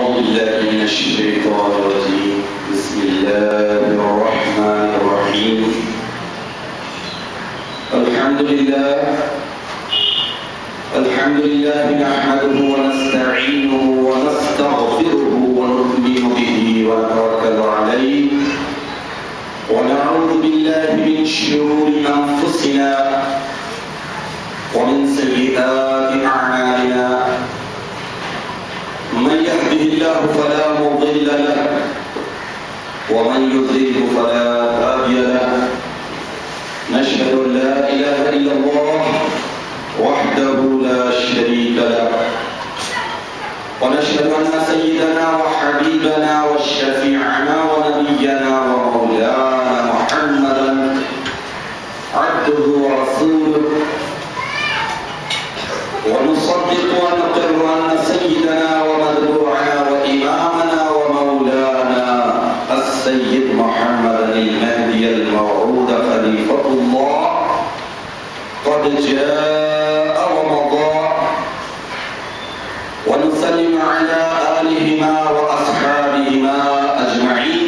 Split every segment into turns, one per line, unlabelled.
أعوذ بالله من الشيطان الرجيم. بسم الله الرحمن الرحيم. الحمد لله نحمده ونستعينه ونستغفره ونؤمن به ونتوكل عليه ونعوذ بالله من شرور أنفسنا ومن سيئات أعمالنا. من يهده الله فلا مضل له ومن يضلل فلا هادي له. نشهد أن لا إله إلا الله وحده لا شريك له ونشهد أن سيدنا وحبيبنا وشفيعنا ونبينا ومولانا محمدا عبده ورسوله. ونصدق ونقر أن سيدنا ومتبوعنا وإمامنا ومولانا السيد محمد المهدي الموعود خليفة الله قد جاء ومضى. ونسلم على آلهما وأصحابهما أجمعين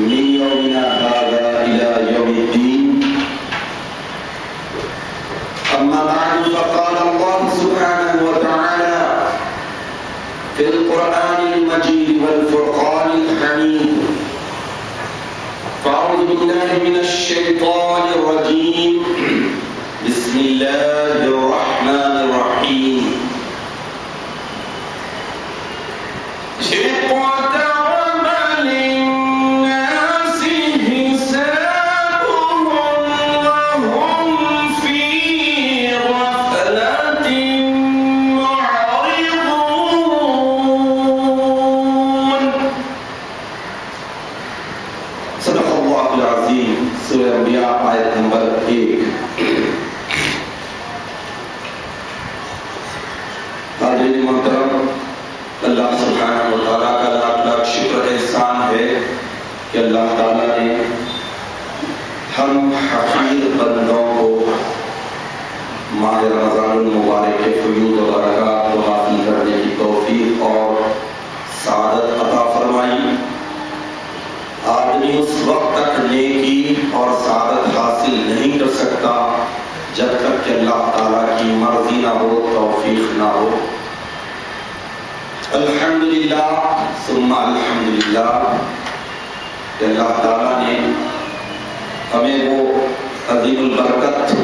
من يومنا هذا إلى يوم الدين. أما بعد فقال الله سبحانه وتعالى في القرآن المجيد والفرقان الحميد: فأعوذ بالله من الشيطان الرجيم. بسم الله الرحمن الرحيم. اللہ سبحانہ وتعالیٰ کا لاکھ لاکھ شکر احسان ہے کہ اللہ تعالیٰ نے ہم حقیر بندوں کو ماہ رمضان المبارک کے فیوض و برکات کو حاصل کرنے کی توفیق اور سعادت عطا فرمائی. آدمی اس وقت تک نیکی اور سعادت حاصل نہیں کر سکتا جب تک کہ اللہ تعالیٰ کی مرضی نہ ہو، توفیق نہ ہو. الحمدللہ ثم الحمدللہ کہ اللہ تعالیٰ نے ہمیں وہ عظیم البرکت،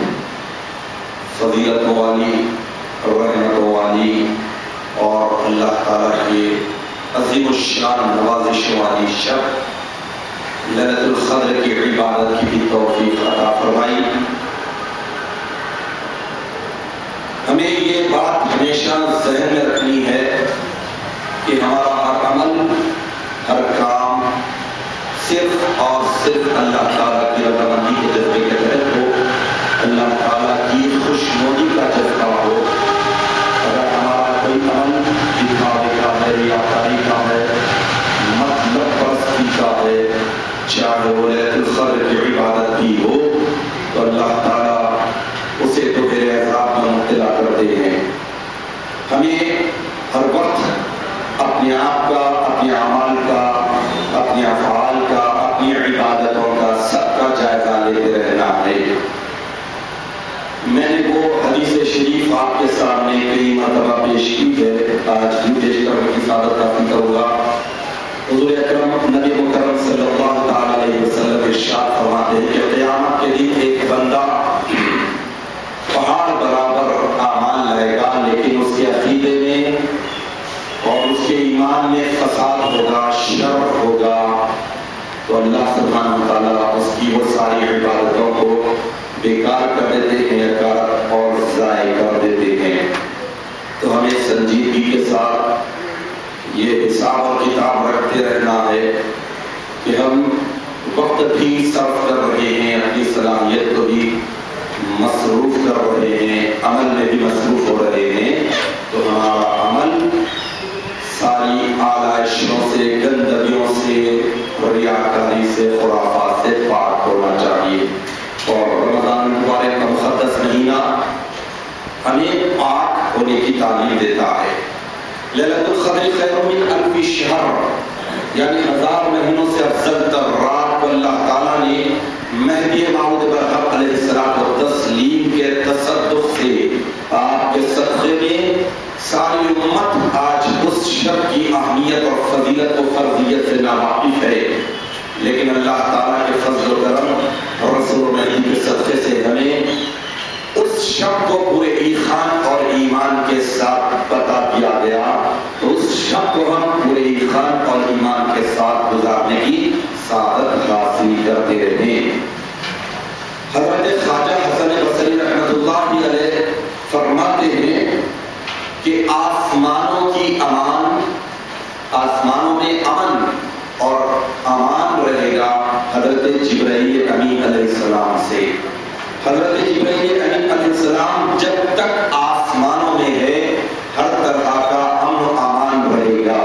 فضیلت والی، رحمت والی اور اللہ تعالیٰ کے عظیم الشان نوازش والی شب لیلۃ القدر کی عبادت کی بھی توفیق عطا فرمائی. ہمیں یہ بات ہمیشہ ذہن میں رکھنی ہے کہ ہمارا ہر عمل، ہر کام صرف اور صرف اللہ تعالیٰ کی رضامندی کے جذبے کے تحت ہو، اللہ تعالیٰ کی خوشنودی کا جذبہ ہو. اگر ہمارا کوئی عمل دکھاوے کا ہے، ریاکاری کا ہے، مطلب پرستی کا ہے، چاہے وہ لیلۃ القدر کی عبادت بھی ہو، تو اللہ تعالیٰ اسے تو پھر عذاب میں مبتلا کرتے ہیں. ہمیں ہر وقت اپنے آپ کا، اپنے اعمال کا، اپنے افعال کا، اپنی عبادتوں کا سب کا جائزہ لیتے رہنا ہے. میں نے وہ حدیث شریف آپ کے سامنے کئی مرتبہ پیش کی ہے، آج بھی پیش کرنے کی سعادت حاصل کروں گا. حضور اکرم نبی مکرم صلی اللہ تعالی علیہ وسلم ارشاد فرماتے ہیں کہ قیامت کے دن ایک بندہ پہاڑ برابر اعمال لائے گا، لیکن اس کے عقیدے میں اور اس کے ایمان میں فساد ہوگا، شر ہوگا، تو اللہ سبحانہ وتعالیٰ اس کی وہ ساری عبادتوں کو بیکار کر دیتے ہیں اور ضائع کر دیتے ہیں. تو ہمیں سنجیدگی کے ساتھ یہ حساب اور کتاب رکھتے رہنا ہے کہ ہم وقت بھی صرف کر رہے ہیں، اپنی صلاحیت کو بھی مصروف کر رہے ہیں، عمل میں بھی مصروف ہو رہے ہیں، تو ہمارا عمل ساری آلائشوں سے، گندگیوں سے، ریاکاری سے، خرافات سے پاک ہونا چاہیے. اور رمضان المبارک کا مقدس مہینہ ہمیں پاک ہونے کی تعلیم دیتا ہے. لیلۃ القدر خیر من الف شہر، یعنی 1000 مہینوں سے افضل تر رات کو اللہ تعالیٰ نے مہدی موعود برحق علیہ السلام کے تصدق سے، آپ کے صدقے میں ساری امت آج اس شب کی اہمیت اور فضیلت و فرضیت سے ناواقف ہے، لیکن اللہ تعالیٰ کے فضل و کرم اور رسول مہدی کے صدقے سے ہمیں اس شب کو پورے ایقان اور ایمان کے ساتھ بتا دیا گیا، تو اس شب کو ہم پورے ایقان اور ایمان کے ساتھ گزارنے کی سعادت حاصل کرتے رہیں۔ حضرت خواجہ حسن بصری رحمۃ اللہ علیہ فرماتے ہیں کہ آسمانوں کی امان، آسمانوں میں امن اور امان رہے گا حضرت جبرائیل امین علیہ السلام سے۔ حضرت جبرائیل امین علیہ السلام جب تک آسمانوں میں ہے ہر طرح کا امن و امان رہے گا۔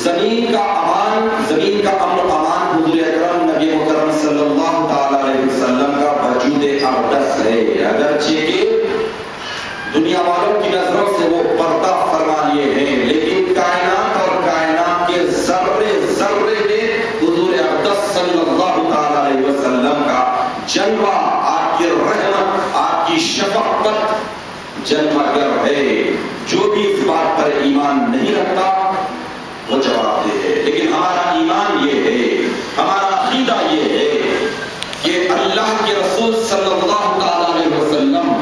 زمین کا امان، زمین کا امن و امان حضور اکرم نبی مکرم صلی اللہ تعالی علیہ وسلم کا وجود اقدس ہے، اگرچہ کہ دنیا والوں کی نظروں سے وہ پردہ فرما لیے ہیں، لیکن کائنات اور کائنات کے ذرے ذرے میں حضور اقدس صلی اللہ تعالی علیہ وسلم کا جلوہ، آپ کی رحمت، آپ کی شفقت جلوہ گر ہے۔ جو بھی اس بات پر ایمان نہیں رکھتا وہ جواب دے ہے، لیکن ہمارا ایمان یہ ہے، ہمارا عقیدہ یہ ہے کہ اللہ کے رسول صلی اللہ تعالی علیہ وسلم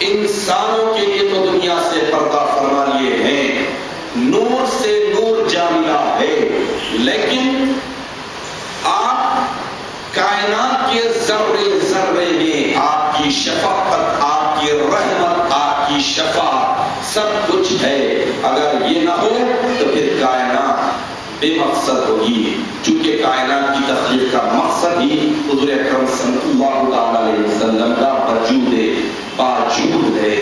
انسانوں کے لیے تو دنیا سے پردہ فرما لیے ہیں، نور سے نور جا ملا ہے، لیکن آپ کائنات کے ذرے ذرے میں آپ کی شفقت، آپ کی رحمت، آپ کی شفاعت سب کچھ ہے۔ اگر یہ نہ ہو تو پھر کائنات بے مقصد ہوگی، چونکہ کائنات کی تخلیق کا مقصد ہی حضور اکرم صلی اللہ علیہ وسلم کا وجود باوجود ہے۔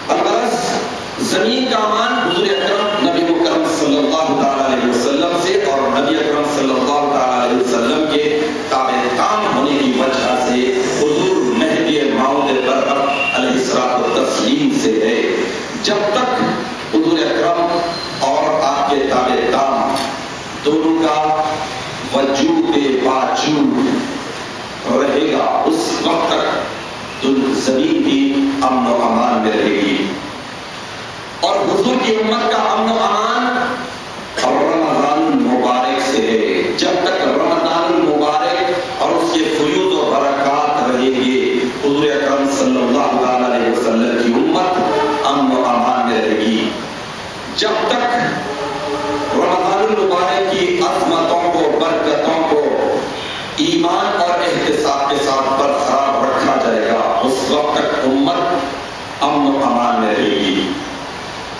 الغرض زمین کا امان حضور اکرم نبی مکرم صلی اللہ علیہ وسلم سے اور نبی اکرم صلی اللہ علیہ وسلم کے تابع کام ہونے کی وجہ سے حضور مہدی موعود برحق علیہ السلام سے ہے۔ جب تک حضور اکرم اور آپ کے تابع کام دونوں کا وجود باوجود رہے گا، اس وقت تک زمین بھی امن و امان میں رہے گی۔ اور حضور کی امت کا امن و امان رمضان المبارک سے ہے۔ جب تک رمضان المبارک اور اس کے فیوض و برکات رہیں گے، حضور اکرم صلی اللہ علیہ وسلم کی امت امن و امان میں رہے گی۔ جب تک رمضان المبارک کی عظمتوں کو، برکتوں کو ایمان اور احتساب کے ساتھ برقرار رکھا جائے گا، اس وقت تک امت امن و امان میں رہے گی۔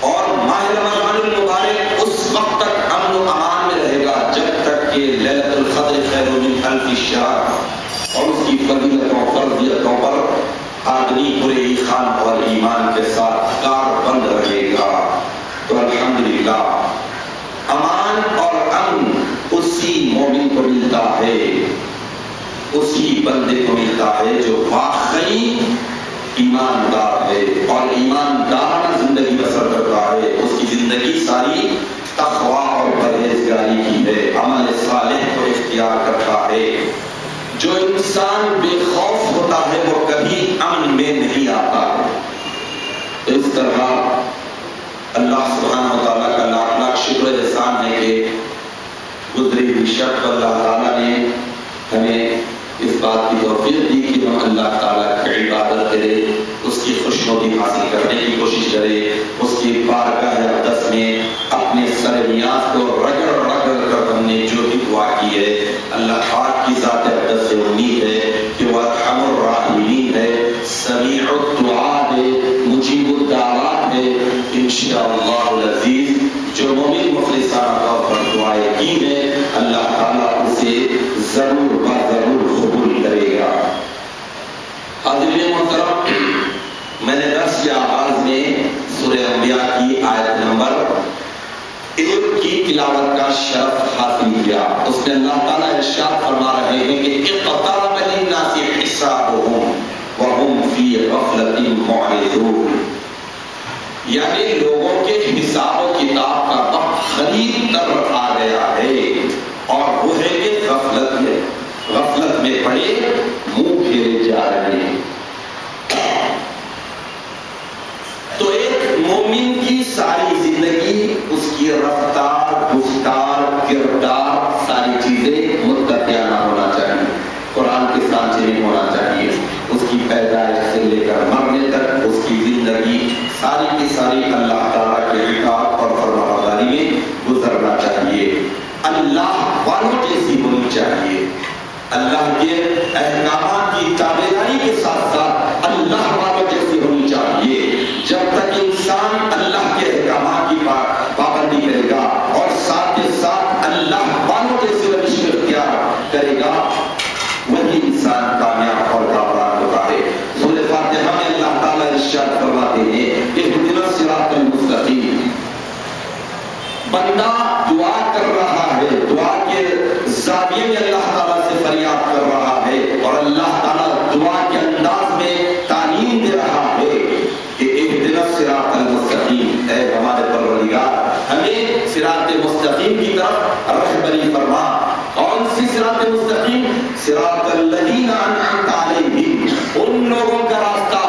اور ماہ رمضان المبارک اس وقت تک امن و امان میں رہے گا جب تک کہ لیلۃ القدر خیر من الف شہر اور اس کی فضیلتوں فرضیتوں پر آدمی پورے ایمان اور ایمان کے ساتھ کار بند رہے گا۔ تو الحمدللہ امان اور امن اسی مومن کو ملتا ہے، اسی بندے کو ملتا ہے جو واقعی ایماندار ہے اور ایماندارانہ زندگی بسر کرتا ہے۔ اس کی زندگی ساری تقویٰ اور پرہیزگاری کی ہے، عمل صالح کو اختیار کرتا ہے۔ جو انسان بے خوف ہوتا ہے وہ کبھی امن میں نہیں آتا ہے۔ تو اس طرح اللہ سبحانہ و تعالیٰ کا لاکھ لاکھ شکر احسان ہے کہ گزری ہوئی شب کو اللہ تعالیٰ نے ہمیں اس بات کی توفیق دی کہ ہم اللہ تعالیٰ کی عبادت کریں، اس کی خوشنودی حاصل کرنے کی کوشش کریں، اس کی بارگاہ اقدس میں اپنے سر نیاز کو رگڑ رگڑ کر ہم نے جو بھی دعا کی ہے، اللہ پاک کی ذات اقدس سے امید ہے کہ وہ ارحم الراحمین ہے، سمیع الدعا ہے، مجیب الدعوات ہے۔ انشاءاللہ العزیز جو مومن مخلصانہ طور پر دعائیں کی ہیں اللہ تعالیٰ اسے ضرور ضرور قبول کرے گا۔ حاضرین محترم، میں نے درس کے آغاز میں سورہ انبیاء کی آیت نمبر 1 کی تلاوت کا شرف حاصل کیا۔ اس میں اللہ تعالیٰ ارشاد فرما رہے ہیں کہ اقترب للناس حسابهم وهم في غفلة معرضون۔ یعنی لوگوں کے حساب و کتاب کا وقت خرید کر آ گیا ہے، اور وہ ہے کہ غفلت میں پڑے منہ پھیرے جا رہے ہیں۔ تو ایک مومن کی ساری زندگی، اس کی رفتار، گفتار، کردار، ساری چیزیں متقیانہ ہونا چاہیے، قرآن کے سانچے میں ہونا چاہیے۔ اس کی پیدائش سے لے کر مرنے تک اس کی زندگی ساری کی ساری اللہ تعالیٰ کے اطاعت اور فرمانبرداری میں گزرنا چاہیے، اللہ والوں جیسی ہونی چاہیے، اللہ کے احکامات کی تابعداری کے ساتھ ساتھ اللہ والوں جیسی ہونی چاہیے۔ جب تک انسان اللہ کے احکامات کی پابندی کرے گا اور ساتھ کے ساتھ اللہ والوں جیسی روش اختیار کرے گا، وہی انسان کامیاب اور کامران ہوتا ہے۔ سورہ فاتحہ میں اللہ تعالیٰ ارشاد فرماتے ہیں اہدنا الصراط المستقیم۔ بندہ دعا کر رہا ہے، دعا کے زاویے میں اللہ تعالیٰ سے فریاد کر رہا ہے، اور اللہ تعالیٰ دعا کے انداز میں تعلیم دے رہا ہے کہ اہدنا الصراط المستقیم، اے ہمارے پروردگار ہمیں صراط مستقیم کی طرف رہبری فرما۔ کون سی صراط مستقیم؟ صراط الذین انعمت علیہم، ان لوگوں کا راستہ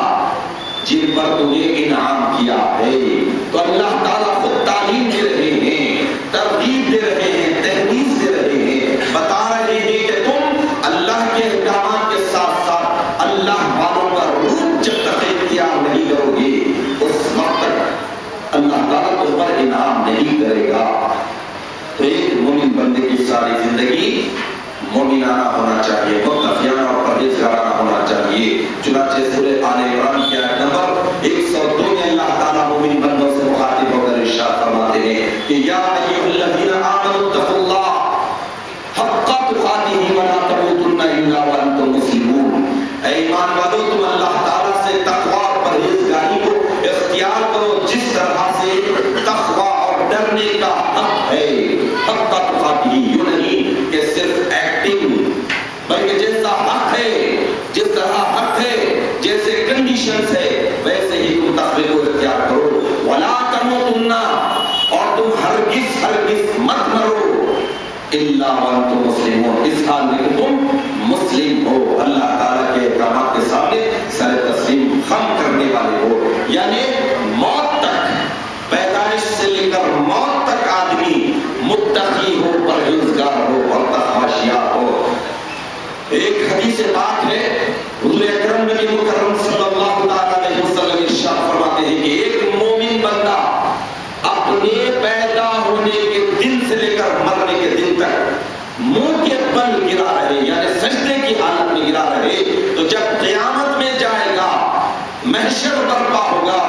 جن پر تو نے انعام کیا ہے۔ تو اللہ تعالیٰ خود تعلیم دے رہے ہیں، ترغیب دے رہے ہیں، تحریض دے رہے ہیں، بتا رہے ہیں کہ تم اللہ کے احکامات کے ساتھ ساتھ اللہ والوں کا روپ جب تک اختیار نہیں کرو گے، اس وقت تک اللہ تعالیٰ تم پر انعام نہیں کرے گا۔ تو ایک مومن بندے کی ساری زندگی مومنانہ ہونا چاہیے، متقیانہ اور پرہیزگارانہ ہونا چاہیے۔ چنانچہ سورہ آل عمران کی آیت نمبر 102 میں اللہ تعالیٰ مومن بندوں سے مخاطب ہو کر ارشاد فرماتے ہیں کہ یا ایھا الذین آمنوا اتقوا اللہ حق تقاتہ ولا تموتن الا وانتم مسلمون۔ اے ایمان والو، تم اللہ تعالیٰ سے تقوی اور پرہیزگاری کو اختیار کرو جس طرح سے تقوی اور ڈرنے کا حق ہے۔ حق تقاتہ یوں نہیں کہ صرف ایکٹنگ، بلکہ جیسا حق ہے، جس طرح حق ہے، جیسے کنڈیشنز ہے، ویسے ہی تم تقوی کو اختیار کرو۔ ولا تموتن، اور تم ہرگز مت مرو، الا وانتم مسلمون، اس حال میں کہ تم مسلم ہو، اللہ تعالیٰ کے احکامات کے سامنے سر تسلیم خم کرنے والے ہو۔ یعنی موت تک، پیدائش سے لے کر موت تک آدمی متقی ہو، پرہیزگار ہو اور تقویٰ ہو۔ ایک حدیث بات ہے، حضور اکرم نبی مکرم صلی اللہ علیہ وسلم ارشاد فرماتے ہیں کہ ایک مومن بندہ اپنے پیدا ہونے کے دن سے لے کر مرنے کے دن تک منہ کے بل گرا رہے، یعنی سجدے کی حالت میں گرا رہے، تو جب قیامت میں جائے گا، محشر برپا ہوگا،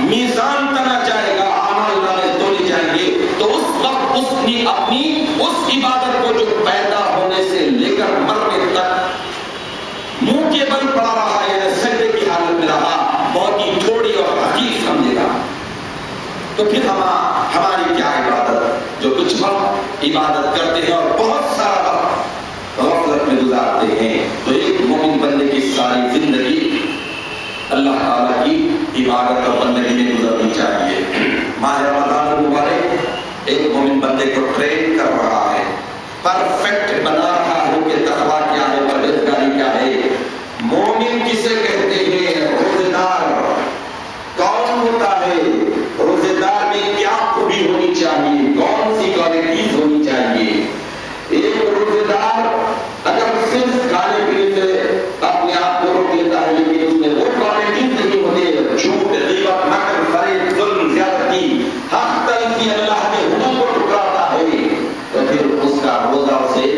میزان تنا جائے گا، اعمال نامے توڑے جائیں گے، تو اس وقت اس نے اپنی اس عبادت کو جو پیدا ہونے سے لے کر مرنے تک منہ کے بل پڑا رہا ہے، یعنی سجدے کی حالت میں رہا، بہت ہی تھوڑی اور حقیق سمجھے گا۔ تو پھر ہماری کیا عبادت، جو کچھ وقت عبادت کرتے ہیں اور بہت سارا وقت غفلت میں گزارتے ہیں۔ تو ایک مومن بندے کی ساری زندگی اللہ تعالیٰ کی عبادت اور بندگی میں گزرنی چاہیے۔ ماہ رمضان المبارک ایک مومن بندے کو ٹرین کر رہا ہے، پرفیکٹ بنا رہا ہے کہ تقویٰ کیا ہے، پرہیزگاری کیا ہے۔ مومن کسے کہتے ہیں؟ روزے دار۔ کون ہوتا ہے روزے دار؟ میں کیا خوبی ہونی چاہیے، کون سی کوالٹیز ہونی چاہیے؟ ایک روزے دار اگر صرف کھانے پینے سے اپنے آپ کو روک لیتا ہے، لیکن اس میں وہ کوالٹیز نہیں ہوتے، جھوٹ، غیبت، مکر، فریب، ظلم، زیادتی، حق تلفی، اللہ کے حقوق کو ٹکراتا ہے، تو پھر اس کا روزہ اسے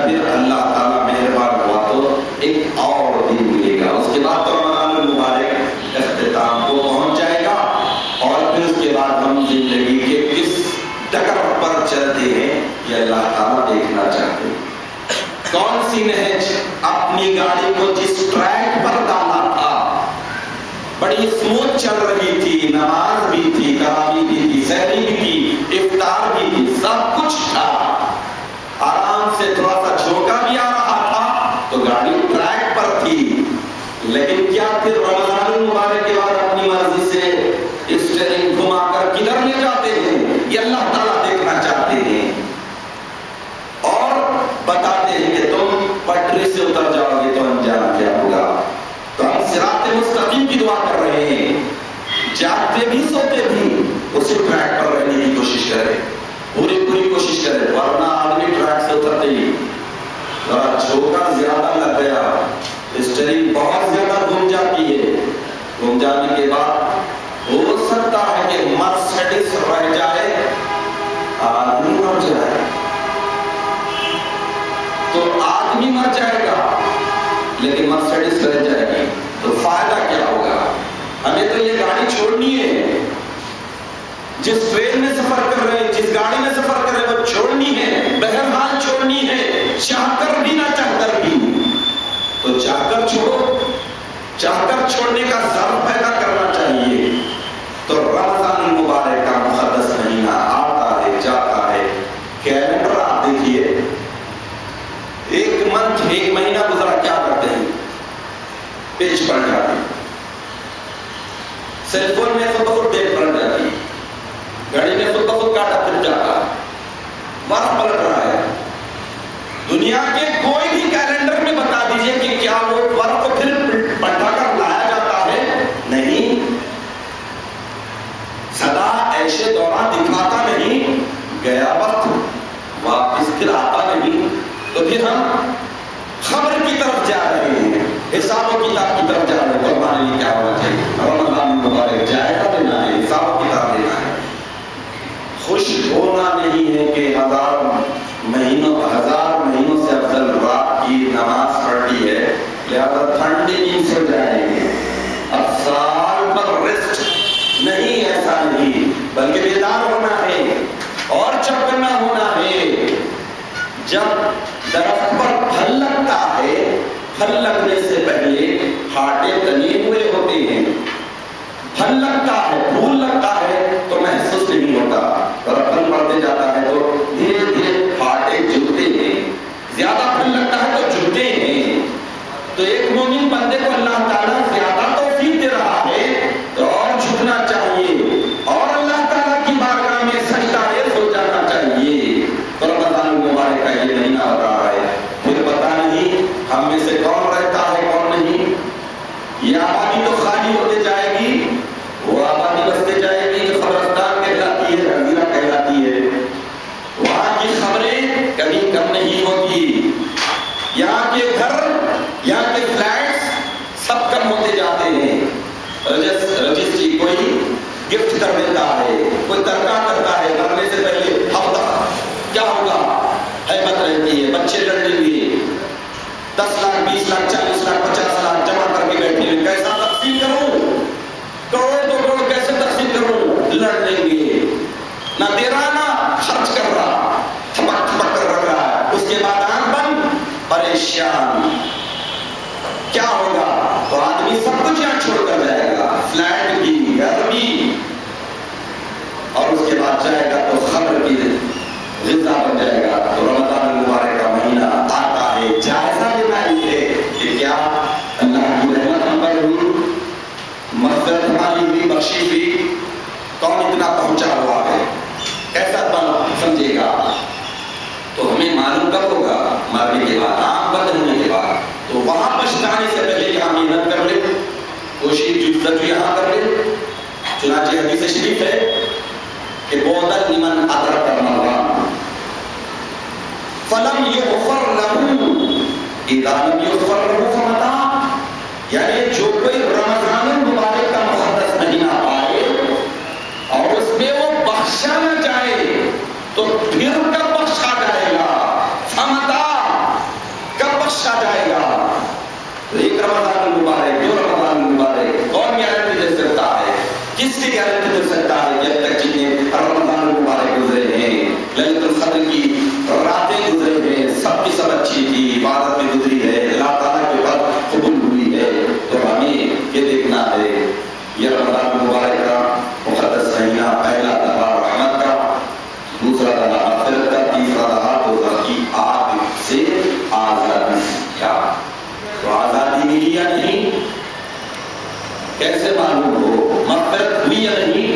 پھر اللہ تعالیٰ مہربان ہوا تو ایک اور دن ملے گا. اس کے بعد تو رمضان المبارک اختتام کو پہنچ جائے گا اور پھر اس کے بعد ہم زندگی کے کس ڈگر پر چلتے ہیں یہ اللہ تعالیٰ دیکھنا چاہتے ہیں. کون سی نہج اپنی گاڑی کو جس ٹریک پر ڈالا تھا بڑی اسموتھ چل رہی تھی, نماز بھی تھی, تراویح بھی تھی, سحری بھی تھی, افطار بھی تھی, سب کچھ تھا, آرام سے تھوڑا سا جھونکا بھی آ رہا تھا تو گاڑی ٹریک پر تھی. لیکن کیا پھر رمضان المبارک کے بعد اپنی مرضی سے اسٹیئرنگ گھما کر کدھر لے جاتے ہیں یہ اللہ تعالیٰ دیکھنا چاہتے ہیں اور بتاتے ہیں کہ تم پٹری سے اتر جاؤ گے تو انجام کیا ہوگا. تو ہم صراط مستقیم کی دعا کر رہے ہیں, جاگتے بھی سوتے بھی اسی ٹریک پر رہنے کی کوشش کریں, پوری کوشش کریں, ورنہ آدمی ٹریک سے اترتے ہی ذرا جھوکا زیادہ لگ گیا, اسٹیئرنگ بہت زیادہ گھوم جاتی ہے, گھوم جانے کے بعد ہو سکتا ہے کہ مرسیڈس رہ جائے, آدمی مر جائے. تو آدمی مر جائے گا لیکن مرسیڈس رہ جائے گی تو فائدہ کیا ہوگا؟ ہمیں تو یہ گاڑی چھوڑنی ہے, جس ٹرین میں سفر کر رہے ہیں, جس گاڑی میں سفر کر رہے ہیں وہ چھوڑنی ہے, بہرحال چھوڑنی ہے, چاہ کر بھی نہ چاہ کر بھی. تو چاہ کر چھوڑو, چاہ کر چھوڑنے کا ضرور پیدا کرنا چاہیے. تو رمضان المبارک کا مقدس مہینہ آتا ہے جاتا ہے, کیلنڈر آپ دیکھیے, ایک مہینہ گزرا کیا کرتے ہیں, پیج پلٹ جاتے ہیں, سیل فون میں خود بخود ڈیٹ پلٹ جاتی, گھڑی میں خود بخود کاٹا پھر جاتا, وقت پلٹ رہا ہے. دنیا کے کوئی بھی کیلنڈر میں بتا دیجئے کہ کیا وہ وقت کو پھر پلٹا کر لایا جاتا ہے؟ نہیں. سدا ایسے دوران دکھاتا نہیں, گیا وقت واپس پھر آتا نہیں. تو پھر ہم خبر کی طرف جا رہے ہیں, حساب و کتاب کی طرف جا رہے ہیں. تو ہمارے لیے کیا ہونا چاہیے؟ رمضان مبارک جائزہ لینا ہے, حساب و کتاب لینا ہے. خوش ہونا نہیں ہے کہ ہزار مہینوں سے افضل رات کی نماز پڑھی ہے لہذا ٹھنڈی نیند سے جائیں گے, اب سال پر ریسٹ نہیں, ایسا نہیں, بلکہ بیدار ہونا ہے اور چوکنا ہونا ہے. جب درخت پر پھل لگتا ہے, پھل لگنے سے پہلے ہاٹے تنے ہوئے ہوتے ہیں, پھل لگتا ہے, پھول لگتا ہے تو محسوس نہیں ہوتا, اور پھل پڑتے جاتا ہے تو دھیرے دھیرے ہاٹے جھکتے ہیں, زیادہ پھل لگتا ہے تو جھکتے ہیں. تو ایک مومن بندے کو اللہ تعالیٰ زیادہ توفیق دے رہا ہے تو اور جھکنا چاہیے اور اللہ تعالیٰ کی بارگاہ میں سجدہ ریز ہو جانا چاہیے. تو رمضان المبارک کا یہ مہینہ ہو رہا ہے, پھر پتہ نہیں ہم میں سے کون رہتا ہے کون نہیں. یہ آبادی تو خالی ہوتے جائے گی, وہ آبادی بستے جائے گی جو قبرستان کہلاتی ہے, جزیرہ کہلاتی ہے. وہاں کی خبریں کبھی کم نہیں ہوتی, یہاں کے گھر, یہاں کے فلیٹس سب کم ہوتے جاتے ہیں. رجس جی کوئی گفٹ کر دیتا ہے, کوئی ترکا کرتا ہے, کرنے سے پہلے ہفتہ کیا ہوگا, ہیبت رہتی ہے, بچے لڑ لیں گے, 10 لاکھ 20 لاکھ 40 لاکھ 50 لاکھ جمع کر کے بیٹھے ہیں, کیسا تقسیم کروں, کروڑ 2 کروڑ کیسے تقسیم کروں, لڑ لیں گے, نہ دے رہا نہ خرچ کر رہا, تھپک کر رکھ رہا ہے. اس کے بعد آنکھ بند, پریشان, کیا ہوگا؟ تو آدمی سب کچھ یہاں چھوڑ کر جائے گا, فلیٹ بھی, گھر بھی, اور اس کے بعد جائے گا تو خبر کی غذا بن جائے گا. تو رمضان المبارک کا مہینہ آتا ہے, جائزہ لینا ہی ہے کہ کیا اللہ کی رحمت ہم پر ہوئی, مغفرت ہماری ہوئی, بخشی ہوئی, کون اتنا پہنچا ہوا ہے, کیسا سمجھے گا. تو ہمیں معلوم کب ہوگا؟ مرنے کے بعد, آنکھ بند ہونے کے بعد. تو وہاں پہنچانے سے پہلے کہ ہم محنت کر لیں, کوشش جدت یہاں کر لیں. چنانچہ حدیث شریف ہے کہ بودل لمن ادرک رمضان فلم یغفر له اذا لم یغفر له فمتى, یعنی جو کوئی رمضان المبارک کا مقدس مہینہ پائے اور اس میں وہ بخشا نہ جائے تو پھر کب بخشا جائے گا؟ فمتى, ایک رمضان المبارک، 2 رمضان المبارک، کون گارنٹی دے سکتا ہے؟ کس کی گارنٹی دے سکتا ہے کہ اب تک جتنے رمضان المبارک گزرے ہیں، لیلۃ القدر کی راتیں گزرے ہیں، سب کی سب اچھی تھی، عبادت میں گزری ہے، اللہ تعالیٰ کے بعد قبول ہوئی ہے، تو ہمیں یہ دیکھنا ہے یہ رمضان المبارک کا مقدس مہینہ پہلا دفعہ رحمت کا، دوسرا دفعہ مغفرت کا، تیسرا دفعہ دوزخ کی آگ سے آزادی کا۔ تو آزادی ملی یا نہیں کیسے معلوم ہو؟ مغفرت ہوئی یا نہیں؟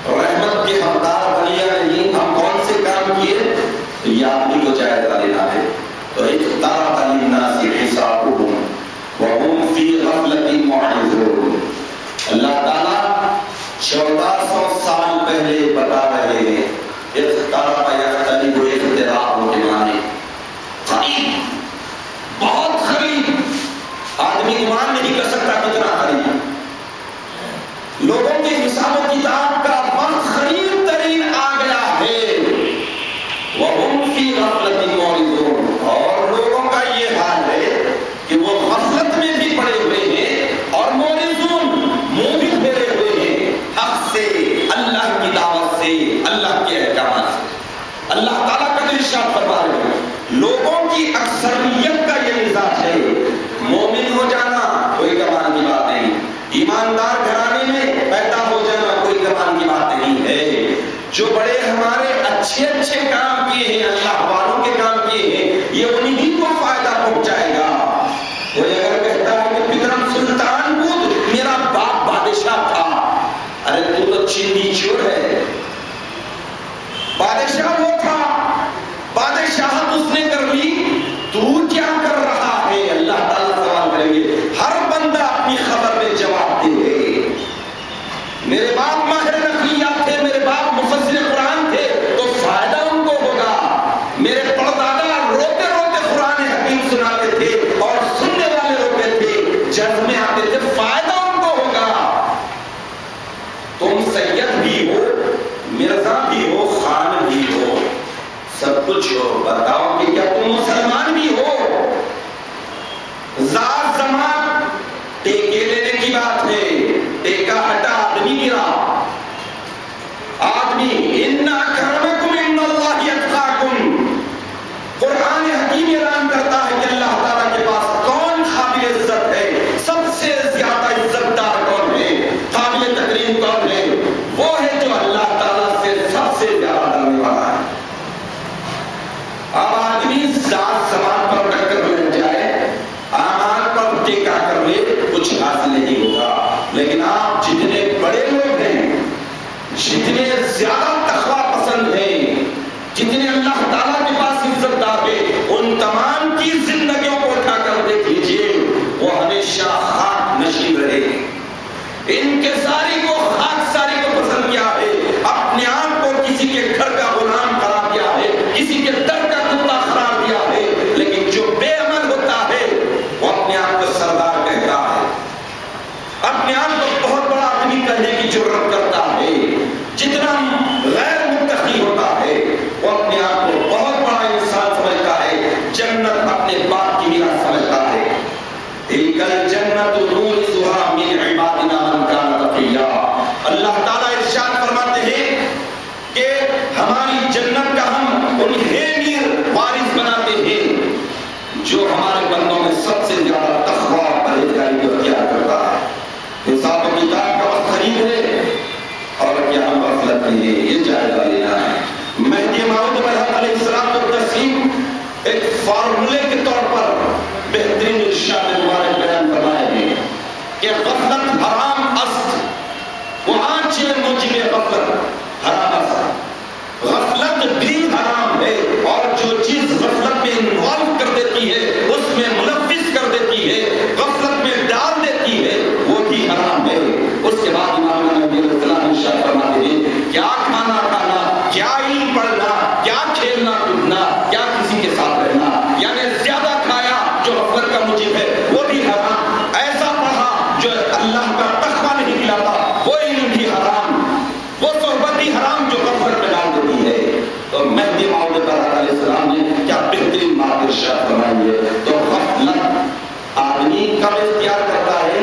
رحمت کے حقدار بنے یا نہیں؟ ہم کون سے کام کیے؟ تو یہ آدمی کو جائزہ لینا ہے۔ تو اقترب للناس حسابهم وهم في غفلة معرضون۔ اللہ تعالیٰ 1400 سال پہلے بتا رہے ہیں اقترب یقترب اقتراب کے معنی قریب، بہت قریب، آدمی گمان نہیں کر سکتا کتنا قریب، لوگوں کے حساب و کتاب کا وقت قریب ترین آ گیا ہے۔ وَهُمْ فِي غَفْلَةٍ مُعْرِضُونَ، اور لوگوں کا یہ حال ہے کہ وہ غفلت میں بھی پڑے ہوئے ہیں اور معرضون، منہ بھی پھیرے ہوئے ہیں حق سے، اللہ کی دعوت سے، اللہ کے احکامات سے۔ اللہ تعالیٰ کا ارشاد فرما رہے ہیں لوگوں کی اکثریت کا یہ مزاج ہے، مومن ہو جانا کوئی کمال کی بات نہیں، ایماندار گھرانے میں پیدا ہو جانا کوئی کمال کی بات نہیں ہے، جو بڑے ہمارے اچھے اچھے کام کیے ہیں، اللہ والوں کے کام کیے ہیں، یہ انہی کو فائدہ پہنچائے گا۔ کوئی اگر کہتا ہے کہ پدرم سلطان بود میرا باپ بادشاہ تھا، ارے تو چینی چور ہے، بادشاہ وہ تھا، بادشاہت اس نے کر لی، تو کیا کر رہا ہے؟ اللہ تعالیٰ سوال کریں گے، ہر بندہ اپنی خبر میں جواب دے گے۔ میرے باپ ماہر نقلیات تھے، میرے باپ مفسر قرآن تھے، تو فائدہ ان کو ہوگا۔ میرے پردادا روتے روتے قرآن حکیم سناتے تھے اور سننے والے روتے تھے، جذب میں آتے تھے، فائدہ ان کو ہوگا۔ تم سید بھی ہو، مرزا بھی ہو، خان بھی ہو، سب کچھ ہو، بتاؤ کہ کیا تم مسلمان بھی ہو؟ ذات زمان ٹیکے لینے کی بات ہے، ٹیکا ہٹا آدمی گرا، آدمی ان اکرمکم عند اللہ اتقاکم۔ قرآن حکیم اعلان کرتا ہے کہ اللہ تعالیٰ کے پاس کون قابل عزت ہے، سب سے زیادہ عزت دار کون ہے، قابل تکریم کون ہے؟ وہ ہے جو اللہ تعالیٰ سے سب سے زیادہ ڈرنے والا ہے۔ اب آدمی ذات زمان پر ٹکر لگ جائے، اعمال پر ٹیکا کر لے، کچھ حاصل نہیں ہوگا۔ لیکن آپ جتنے بڑے لوگ ہیں، جتنے زیادہ تقویٰ پسند ہیں، جتنے اللہ تعالیٰ کے پاس عزت دار ہیں، ان تمام کی زندگیوں کو اٹھا کر دیکھ لیجئے، وہ ہمیشہ خاک نشین رہے۔ ان کے ساری کو خاک ساری کو پسند کیا ہے، اپنے آپ کو کسی کے گھر کا غلام قرار دیا ہے، کسی کے در کا کتا قرار دیا ہے، لیکن جو بے عمل ہوتا ہے وہ اپنے آپ کو سردار کہتا ہے، اپنے آپ کو بہت بڑا آدمی کہنے کی جرات کرتا ہے، جتنا غیر متقی ہوتا ہے وہ اپنے آپ کو بہت بڑا انسان سمجھتا ہے، جنت اپنے باپ کی میراث سمجھتا ہے۔ تلک الجنت نورثها من عبادنا من کان تقیا۔ اللہ تعالیٰ ارشاد فرماتے ہیں کہ ہماری جنت کا ہم انہیں وارث بناتے ہیں جو ہمارے بندوں میں سب سے زیادہ تقویٰ اور پرہیزگاری کو اختیار کرتا ہے۔ حساب و کتاب کا وقت قریب ہے اور کیا ہم غفلت میں ہیں، یہ جائزہ لینا ہے۔ مہدی موعود علیہ السلام کو تسلیم ایک فارمولے کے طور پر بہترین ارشاد مبارک بیان فرمائے ہیں کہ غفلت حرام است، وہ آنچے موجب غفلت حرام است، غفلت بھی حرام ہے، اور جو چیز غفلت میں انوالو کر دیتی ہے، اس میں ملوث کر دیتی ہے، غفلت میں ڈال دیتی ہے، وہ بھی حرام ہے۔ اس کے بعد امام نبی علیہ السلام ارشاد فرماتے ہیں کیا کھانا کھانا، کیا علم پڑھنا، کیا کھیلنا کودنا، کیا کسی کے ساتھ رہنا، یعنی زیادہ کھایا جو غفلت کا موجب ہے وہ بھی حرام، ایسا پڑھا جو اللہ کا تقویٰ نہیں دلاتا وہ علم بھی حرام، وہ صحبت بھی حرام جو غفلت میں ڈال دیتی ہے۔ تو مہدی موعود علیہ السلام نے کیا بہترین بات ارشاد فرمائی ہے۔ تو غفلت آدمی کب اختیار کرتا ہے؟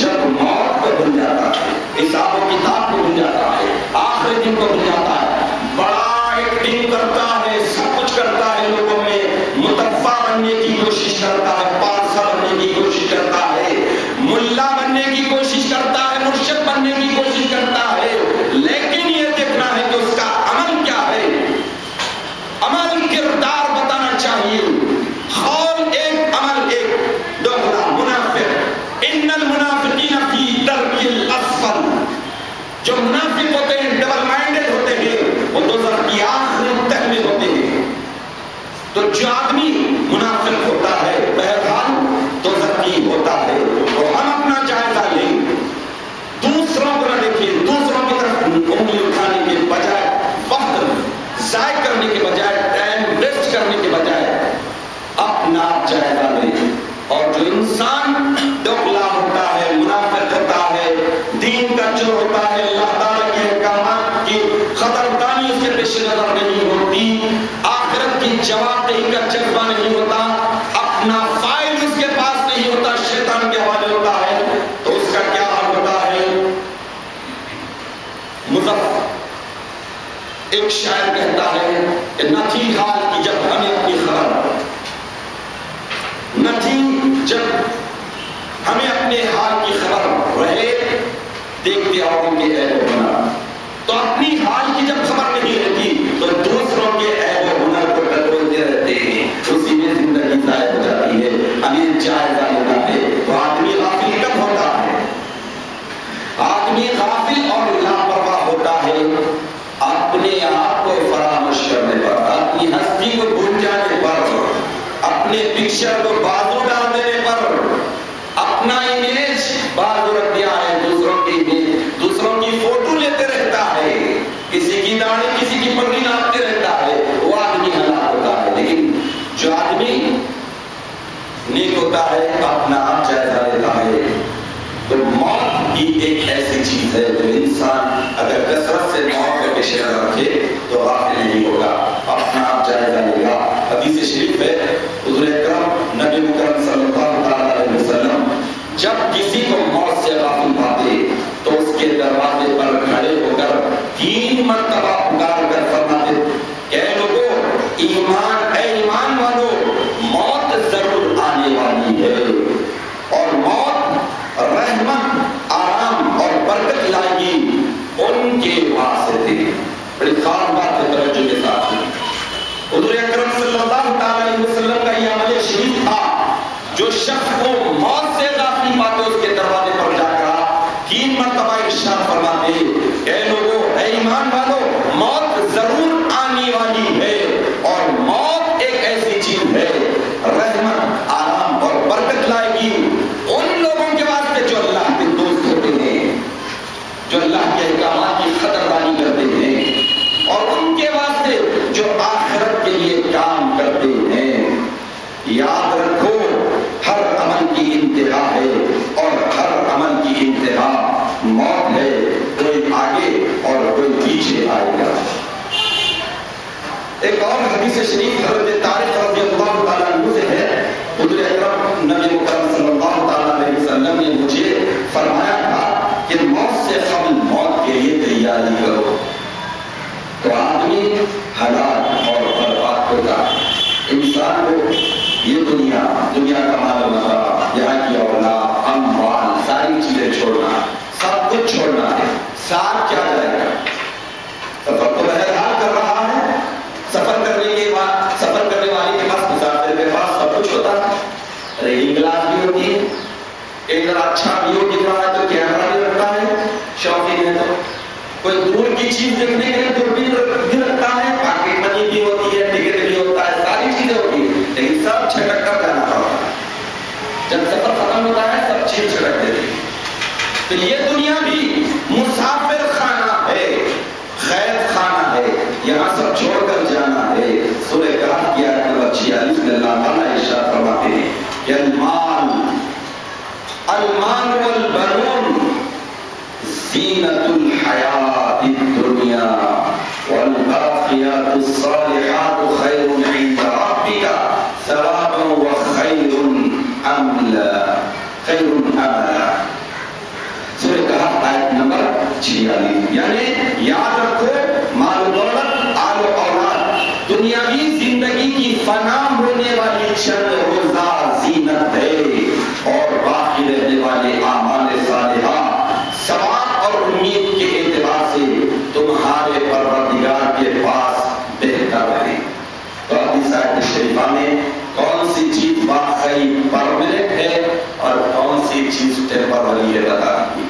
جب موت کو بھول جاتا ہے، حساب و کتاب کو بھول جاتا ہے، آخری دن کو بھول جاتا ہے، بڑا ایکٹنگ کرتا ہے، سب کچھ کرتا ہے، لوگوں میں متفع بننے کی کوشش کرتا ہے، پارسا بننے کی کوشش کرتا ہے، ملا بننے کی کوشش کرتا ہے، مرشد بننے کی کوشش کرتا ہے، لیکن یہ دیکھنا ہے کہ اس کا عمل کیا ہے۔ عمل کردار بتانا چاہیے، قول ایک عمل ایک، دوہرا منافق، ان المنافقین فی درک الاسفل، جو منافق ہوتے ہیں ڈبل مائنڈڈ ہوتے ہیں، وہ دوزخ کی آخری تہ میں ہوتے ہیں۔ تو جو آدمی منافق ہوتا ہے بہرحال دوزخ کی ہوتا ہے۔ تو ہم اپنا جائزہ لیں، دوسروں کو نہ دیکھیں، دوسروں کی طرف انگلی اٹھانے کے بجائے، وقت ضائع کرنے کے بجائے، ٹائم ویسٹ کرنے کے بجائے اپنا جائزہ لیں۔ اور جو انسان دوغلا ہوتا ہے، منافق ہوتا ہے، دین کا چور ہوتا ہے، اللہ تعالیٰ کے احکامات کی قدردانی اس کے پیش نظر نہیں ہوتی، آخرت کی جواب دہی کا جذبہ نہیں ہوتا، اپنا فائل اس کے پاس نہیں ہوتا، شیطان کے حوالے ہوتا ہے، تو اس کا کیا حال ہوتا ہے؟ مظفر ایک شاعر کہتا ہے کہ نہ تھی حال کی جب ہمیں اپنی خبر، نہ تھی جب ہمیں اپنے حال کی خبر، رہے دیکھتے اوروں کے عیب و ہنر، تو اپنی حال کی جب خبر نہیں رہتی تو دوسروں کے عیب و ہنر کو ٹٹولتے رہتے ہیں، اسی میں زندگی ضائع ہو جاتی ہے۔ ہمیں جائزہ لینا ہے۔ تو آدمی غافل کب ہوتا ہے؟ آدمی غافل اور لاپرواہ ہوتا ہے اپنے آپ کو فراموش کرنے پر، اپنی ہستی کو بھول جانے پر، اپنے پکچر کو بازو ڈال دینے پر، اپنا امیج بازو رکھ دیا ہے، دوسروں کی امیج، دوسروں کی فوٹو لیتے رہتا ہے، کسی کی داڑھی کسی کی پگڑی ناپتے رہتا ہے، وہ آدمی ہلاک ہوتا ہے۔ لیکن جو آدمی نیک ہوتا ہے اپنا آپ جائزہ لیتا ہے، تو موت بھی ایک ایسی چیز ہے جو انسان اگر کثرت سے موت کو پیش نظر رکھے تو غافل نہیں ہوگا، اپنا آپ جائزہ لے گا۔ حدیث شریف ہے حضور اکرم نبی مکرم صلی اللہ علیہ وسلم جب کسی کو موت سے غافل پاتے تو اس کے دروازے پر کھڑے ہو کر 3 مرتبہ پکار کر فرماتے کہ اے لوگو، ایمان، اے ایمان والو، موت ضرور آنے والی ہے، اور موت رحمت، آرام اور برکت لائے گی ان کے واسطے۔ بڑی خاص بات ہے، توجہ کے ساتھ حضور اکرم صلی اللہ علیہ وسلم کا یہ عمل شریف تھا، جو شخص کو موت سے غافل پاتے اس کے دروازے پر جا کر 3 مرتبہ ارشاد فرماتے اے لوگو، اے ایمان والو، موت ضرور آنے والی ہے، اور موت ایک ایسی چیز ہے رحمت، آرام اور برکت لائے گی ان لوگوں کے واسطے جو اللہ کے دوست ہوتے ہیں، جو اللہ کے احکامات کی قدردانی کرتے ہیں، اور ان کے واسطے جو آخرت کے لیے کام کرتے ہیں۔ یاد رکھو، ہر عمل کی انتہا ہے، اور ہر عمل کی انتہا موت ہے، کوئی آگے اور کوئی پیچھے آئے گا۔ ایک اور حدیث شریف حضرت طارق رضی اللہ تعالیٰ عنہ سے ہے، حضور اکرم نبی مکرم صلی اللہ تعالیٰ علیہ وسلم نے مجھے فرمایا تھا کہ موت سے قبل موت کے لیے تیاری کرو، تو آدمی ہلاک اور برباد ہوتا ہے۔ انسان کو یہ دنیا کا مال و متا، یہاں کی اولاد، اموال، ساری چیزیں چھوڑنا، سب کچھ چھوڑنا ہے، ساتھ کیا جائے گا؟ سفر تو بہرحال کر رہا ہے، سفر کرنے والے کے پاس، مسافر کے پاس سب کچھ ہوتا ہے، ریڈنگ کلاس بھی ہوتی ہے، ایک ذرا اچھا ویو دکھ رہا ہے تو کیمرہ بھی رکھتا ہے، شوقین ہے تو کوئی دور کی چیز دیکھنے کے لیے دوربین بھی رکھتا ہے، پاکٹ منی بھی ہوتی ہے، ٹکٹ بھی ہوتا ہے، ساری چیزیں ہوتی ہیں، لیکن سب چھٹک کر جانا پڑتا ہے۔ جب سفر ختم ہوتا ہے سب چیز چھٹک دیتی ہے۔ تو یہ دنیا بھی مسافر خانہ ہے، قید خانہ ہے، یہاں سب چھوڑ کر جانا ہے۔ سورہ کہف کی آیت نمبر 46 میں اللہ تعالیٰ ارشاد فرماتے ہیں کہ المال والبنون زینت الحیات الدنیا والباقیات الصالحات خیر عند ربک ثوابا وخیر املا۔ خیر املا. سورہ کہف آیت نمبر 46. یعنی یاد رکھو مال و دولت، آل و اولاد دنیاوی زندگی کی فنا ہونے والی چند روزہ زینت ہے، اور باقی رہنے والے اعمال صالحہ ثواب اور امید کے اعتبار سے تمہارے پروردگار کے پاس بہتر ہے. تو حدیث آیت شریفہ میں کون سی چیز واقعی پرمننٹ ہے اور کون سی چیز ٹیمپرری ہے بتا دی.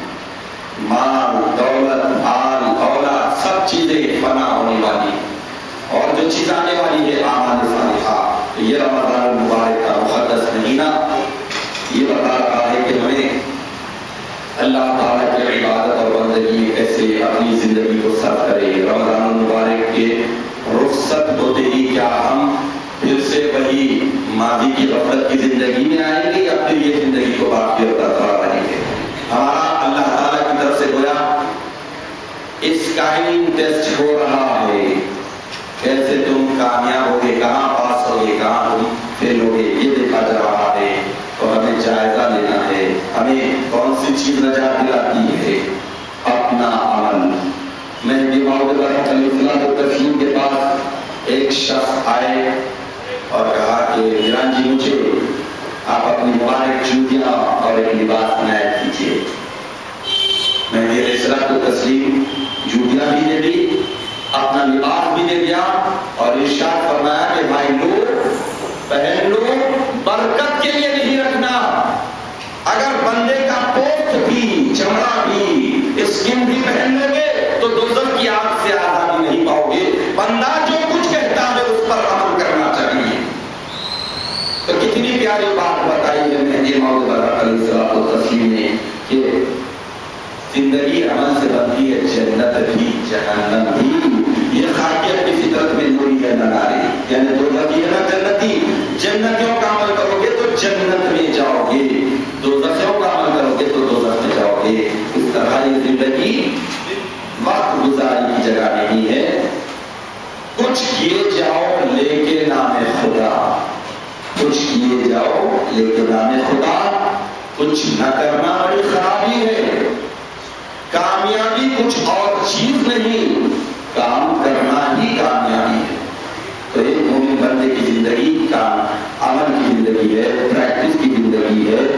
مال، دولت، مال، اولاد سب چیزیں فنا ہونے والی، اور جو چیز آنے والی ہے اعمال صالحہ. یہ رمضان المبارک کا مقدس مہینہ یہ بتا رہا ہے کہ ہمیں اللہ تعالیٰ کی عبادت اور بندگی میں کیسے اپنی زندگی کو صرف کرے. رمضان المبارک کے رخصت ہوتے ہی کیا ہم پھر سے وہی ماضی کی غفلت کی زندگی میں آئیں گے، یا پھر یہ زندگی کو باقی اور برقرار رہیں گے؟ ہمارا اللہ تعالیٰ کی طرف سے گویا اسکائنگ ٹیسٹ ہو رہا ہے. کیسے تم کامیاب ہوگے، کہاں پاس ہوگے، کہاں تم فیل ہوگے، یہ دیکھا جا رہا ہے. اور ہمیں جائزہ لینا ہے، ہمیں کون سی چیز نجات دلاتی ہے؟ اپنا عمل. مہدی موعود علیہ السلام کے پاس ایک شخص آئے اور کہا کہ میران جی مجھے آپ اپنی مبارک جوتیاں اور ایک لباس عنایت کیجیے. مہدی علیہ السلام کو تسلیم جوتیاں بھی دے دی، اپنا لباس بھی دے دیا، اور ارشاد فرمایا کہ بھائی لو پہن لو، برکت کے لیے نہیں رکھنا. اگر بندے کا پوست بھی، چمڑا بھی، اسکن بھی پہن لو گے تو دوزخ کی آگ سے آزادی نہیں پاؤ گے. بندہ جو کچھ کہتا ہے اس پر عمل کرنا چاہیے. تو کتنی پیاری بات بتائی ہے مہدی موعود علیہ السلام نے کہ زندگی عمل سے بنتی ہے، جنت بھی جہنم بھی. یہ خاکی اپنی فطرت میں نوری ہے نہ ناری، یعنی دوزخی ہے نہ جنتی. جنتیوں کا عمل کرو گے تو جنت میں جاؤ گے، دوزخیوں کا عمل کرو گے تو دوزخ میں جاؤ گے. اس طرح یہ زندگی وقت گزاری کی جگہ نہیں ہے. کچھ کیے جاؤ لے کے نام خدا، کچھ کیے جاؤ لے کے نام خدا. کچھ نہ کرنا بڑی خرابی ہے. کامیابی کچھ اور چیز نہیں، کام کرنا ہی کامیابی ہے. تو ایک مومن بندے کی زندگی کا عمل کی زندگی ہے، پریکٹس کی زندگی ہے،